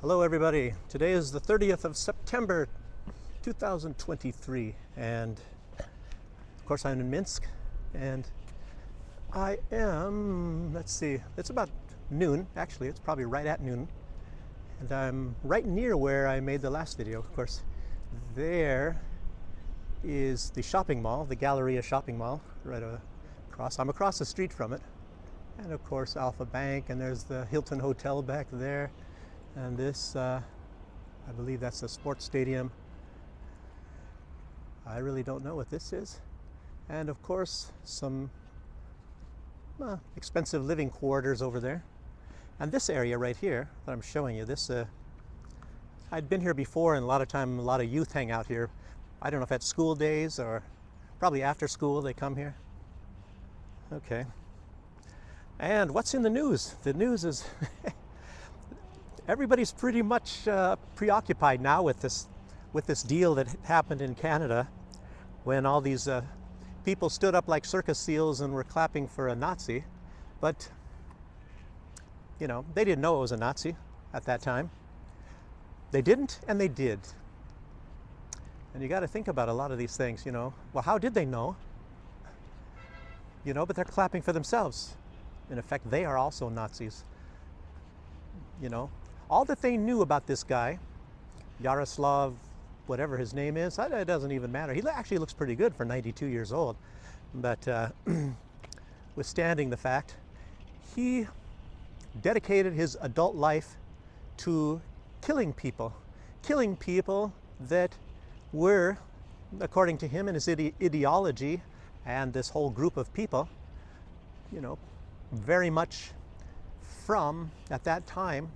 Hello everybody. Today is the 30th of September 2023 and of course I'm in Minsk and I am, let's see, it's about noon, actually it's probably right at noon, and I'm right near where I made the last video. Of course there is the shopping mall, the Galleria shopping mall, right across. I'm across the street from it, and of course Alpha Bank, and there's the Hilton Hotel back there. And this, I believe that's a sports stadium. I really don't know what this is. And of course, some expensive living quarters over there. And this area right here that I'm showing you, this, I'd been here before, and a lot of youth hang out here. I don't know if that's school days or probably after school they come here. Okay. And what's in the news? The news is everybody's pretty much preoccupied now with this deal that happened in Canada when all these people stood up like circus seals and were clapping for a Nazi. But, you know, they didn't know it was a Nazi at that time. They didn't, and they did. And you got to think about a lot of these things, you know. Well, how did they know? You know, but they're clapping for themselves. In effect, they are also Nazis. You know, all that they knew about this guy, Yaroslav, whatever his name is, it doesn't even matter. He actually looks pretty good for 92 years old. But withstanding the fact, he dedicated his adult life to killing people that were, according to him and his ideology and this whole group of people, you know, very much from, at that time,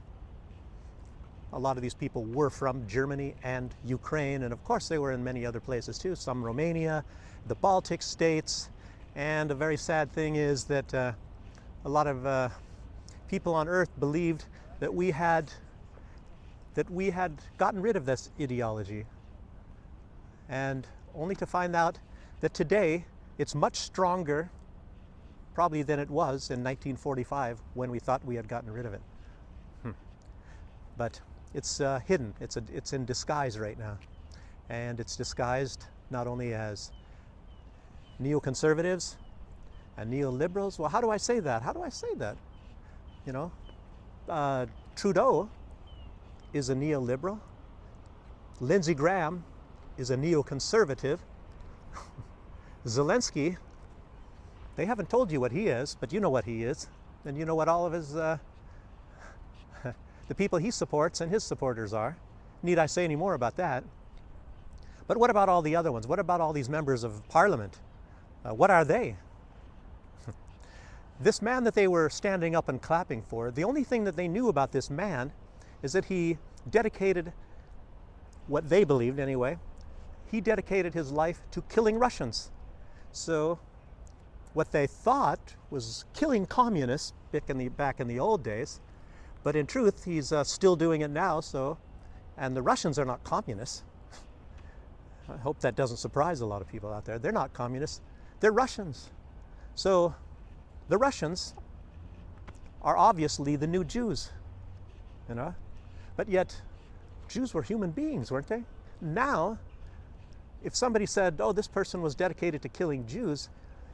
a lot of these people were from Germany and Ukraine, and of course they were in many other places too, some Romania, the Baltic states. And a very sad thing is that a lot of people on earth believed that we had gotten rid of this ideology, and only to find out that today it's much stronger probably than it was in 1945 when we thought we had gotten rid of it. But it's hidden. It's in disguise right now, and it's disguised not only as neoconservatives and neoliberals. Well, how do I say that? How do I say that? You know, Trudeau is a neoliberal. Lindsey Graham is a neoconservative. Zelensky, they haven't told you what he is, but you know what he is, and you know what all of his the people he supports and his supporters are. Need I say any more about that? But what about all the other ones? What about all these members of parliament? What are they? This man that they were standing up and clapping for, the only thing that they knew about this man is that he dedicated, what they believed anyway, he dedicated his life to killing Russians. So what they thought was killing communists back in the old days, but in truth, he's still doing it now. So, and the Russians are not communists. I hope that doesn't surprise a lot of people out there. They're not communists. They're Russians. So, the Russians are obviously the new Jews, you know. But yet, Jews were human beings, weren't they? Now, if somebody said, "Oh, this person was dedicated to killing Jews,"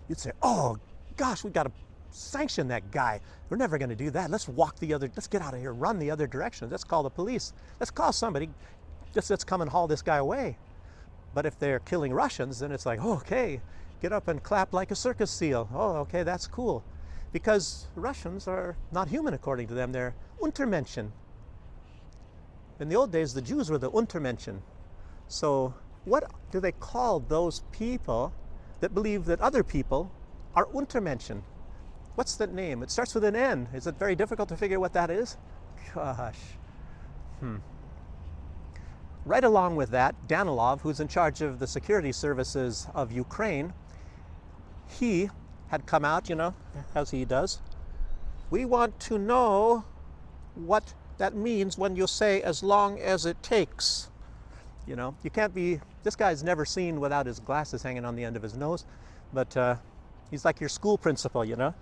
you'd say, "Oh, gosh, we got to sanction that guy. We're never going to do that. Let's get out of here, run the other direction. Let's call the police. Let's call somebody. Let's come and haul this guy away." But if they're killing Russians, then it's like, oh, okay, get up and clap like a circus seal. Oh, okay, that's cool. Because Russians are not human according to them. They're Untermenschen. In the old days, the Jews were the Untermenschen. So what do they call those people that believe that other people are Untermenschen? What's that name? It starts with an N. Is it very difficult to figure what that is? Gosh. Right along with that, Danilov, who's in charge of the security services of Ukraine, he had come out, you know, as he does. We want to know what that means when you say "as long as it takes." You know, you can't be, this guy's never seen without his glasses hanging on the end of his nose, but he's like your school principal, you know.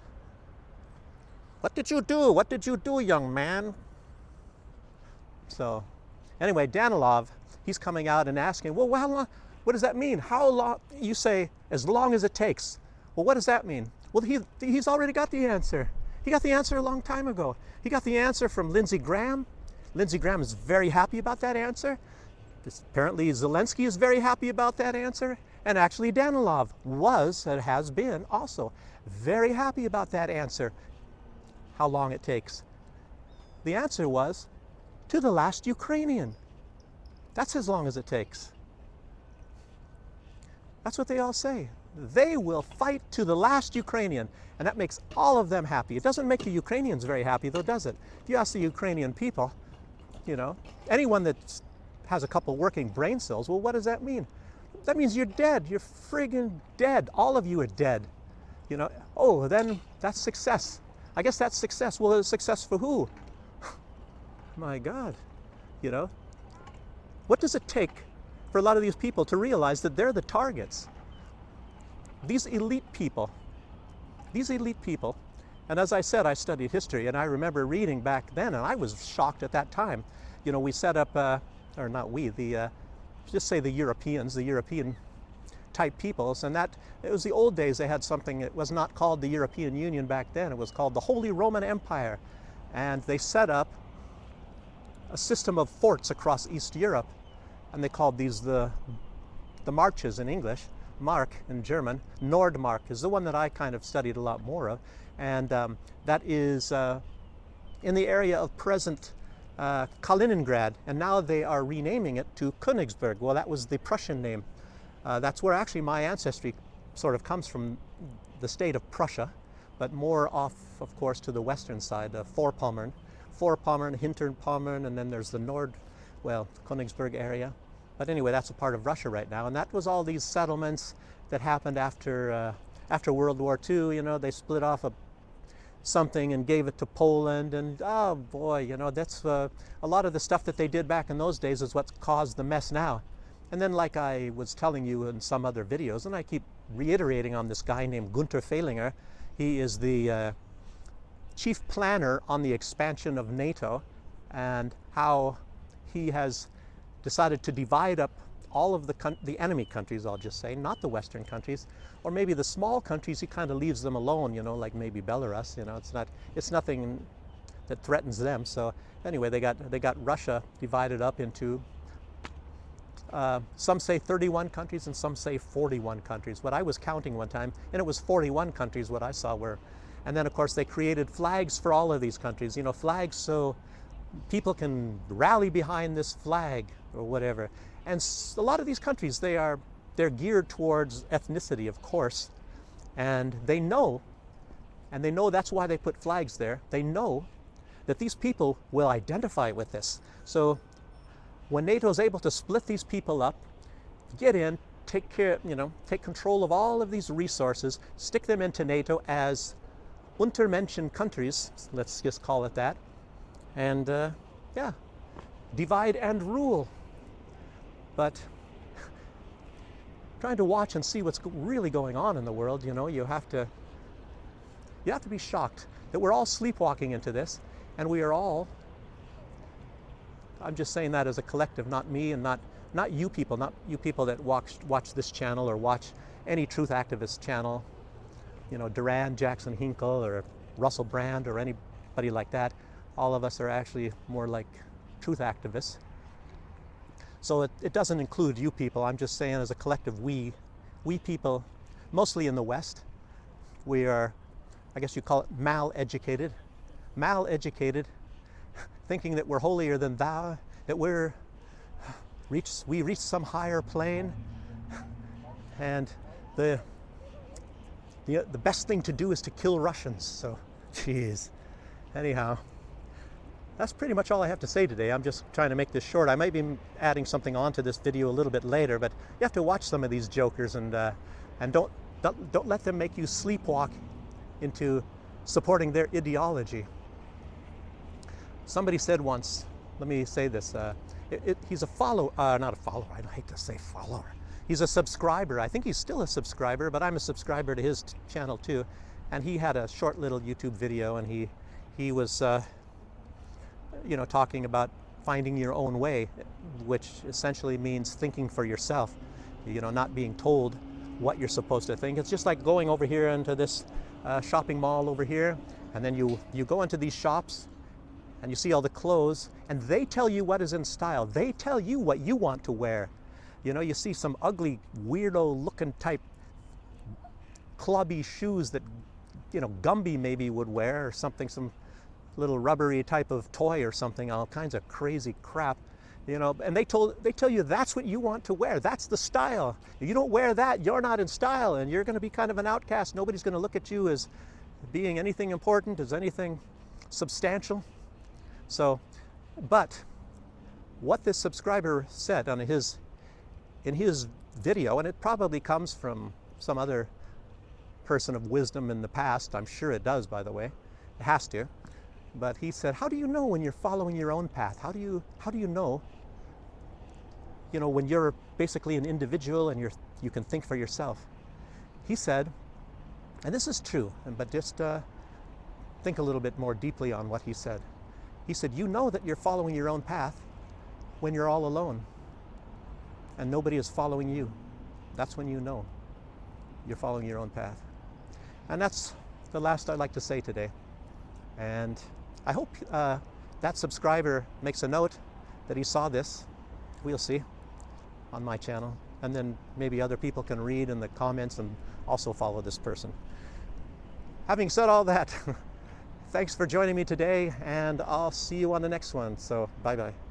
"What did you do? What did you do, young man?" So anyway, Danilov, he's coming out and asking, well, how long, what does that mean? How long? You say, as long as it takes. Well, what does that mean? Well, he's already got the answer. He got the answer a long time ago. He got the answer from Lindsey Graham. Lindsey Graham is very happy about that answer. Apparently Zelensky is very happy about that answer. And actually Danilov was, and has been also, very happy about that answer. How long it takes. The answer was, to the last Ukrainian. That's as long as it takes. That's what they all say. They will fight to the last Ukrainian. And that makes all of them happy. It doesn't make the Ukrainians very happy, though, does it? If you ask the Ukrainian people, you know, anyone that has a couple working brain cells, well, what does that mean? That means you're dead. You're friggin' dead. All of you are dead. You know, oh, then that's success. I guess that's success. Well, it's success for who? My God, you know, what does it take for a lot of these people to realize that they're the targets? These elite people, and as I said, I studied history, and I remember reading back then, and I was shocked at that time. You know, we set up, or not we, just say the Europeans, the European type peoples, and that, it was the old days. They had something, it was not called the European Union back then, it was called the Holy Roman Empire, and they set up a system of forts across East Europe, and they called these the marches in English, Mark in German. Nordmark is the one that I kind of studied a lot more of, and that is in the area of present Kaliningrad, and now they are renaming it to Königsberg. Well, that was the Prussian name. That's where actually my ancestry sort of comes from, the state of Prussia, but more off, of course, to the western side, Vorpommern, Hinterpommern, and then there's the Königsberg area. But anyway, that's a part of Russia right now, and that was all these settlements that happened after World War II. You know, they split off something and gave it to Poland, and oh boy, you know, that's a lot of the stuff that they did back in those days is what's caused the mess now. And then, like I was telling you in some other videos, and I keep reiterating on this guy named Gunther Fehlinger, he is the chief planner on the expansion of NATO, and how he has decided to divide up all of the enemy countries, I'll just say, not the Western countries, or maybe the small countries. He kind of leaves them alone, you know, like maybe Belarus. You know, it's nothing that threatens them. So anyway, they got Russia divided up into some say 31 countries and some say 41 countries. What I was counting one time, and it was 41 countries what I saw were. And then of course they created flags for all of these countries, you know, flags so people can rally behind this flag or whatever. And a lot of these countries, they're geared towards ethnicity, of course, and they know that's why they put flags there. They know that these people will identify with this. So when NATO is able to split these people up, get in, take care, you know, take control of all of these resources, stick them into NATO as Untermenschen countries, let's just call it that, and yeah, divide and rule. But trying to watch and see what's really going on in the world, you know, you have to be shocked that we're all sleepwalking into this, and we are all, I'm just saying that as a collective, not me and not you people, not you people that watch this channel or watch any truth activist channel, you know, Duran, Jackson Hinkle, or Russell Brand, or anybody like that. All of us are actually more like truth activists. So it doesn't include you people. I'm just saying as a collective, we people, mostly in the West, we are, I guess you call it mal-educated, thinking that we're holier than thou, that we reach some higher plane, and the best thing to do is to kill Russians. So, geez. Anyhow, that's pretty much all I have to say today. I'm just trying to make this short. I might be adding something onto this video a little bit later, but you have to watch some of these jokers, and don't let them make you sleepwalk into supporting their ideology. Somebody said once, let me say this, he's a follower, not a follower, I hate to say follower. He's a subscriber. I think he's still a subscriber, but I'm a subscriber to his channel too. And he had a short little YouTube video, and he was, you know, talking about finding your own way, which essentially means thinking for yourself, not being told what you're supposed to think. It's just like going over here into this shopping mall over here, and then you go into these shops and you see all the clothes, and they tell you what is in style. They tell you what you want to wear. You see some ugly, weirdo looking type clubby shoes that, Gumby maybe would wear, or something, some little rubbery type of toy or something, all kinds of crazy crap, and they tell you that's what you want to wear. That's the style. If you don't wear that, you're not in style, and you're going to be kind of an outcast. Nobody's going to look at you as being anything important, as anything substantial. So, but what this subscriber said in his video, and it probably comes from some other person of wisdom in the past, I'm sure it does, by the way, it has to, but he said, how do you know when you're following your own path? How do you know, when you're basically an individual and you can think for yourself? He said, and this is true, but just think a little bit more deeply on what he said. He said, you know that you're following your own path when you're all alone and nobody is following you. That's when you know you're following your own path. And that's the last I'd like to say today. And I hope that subscriber makes a note that he saw this. We'll see on my channel. And then maybe other people can read in the comments and also follow this person. Having said all that, thanks for joining me today, and I'll see you on the next one. So bye-bye.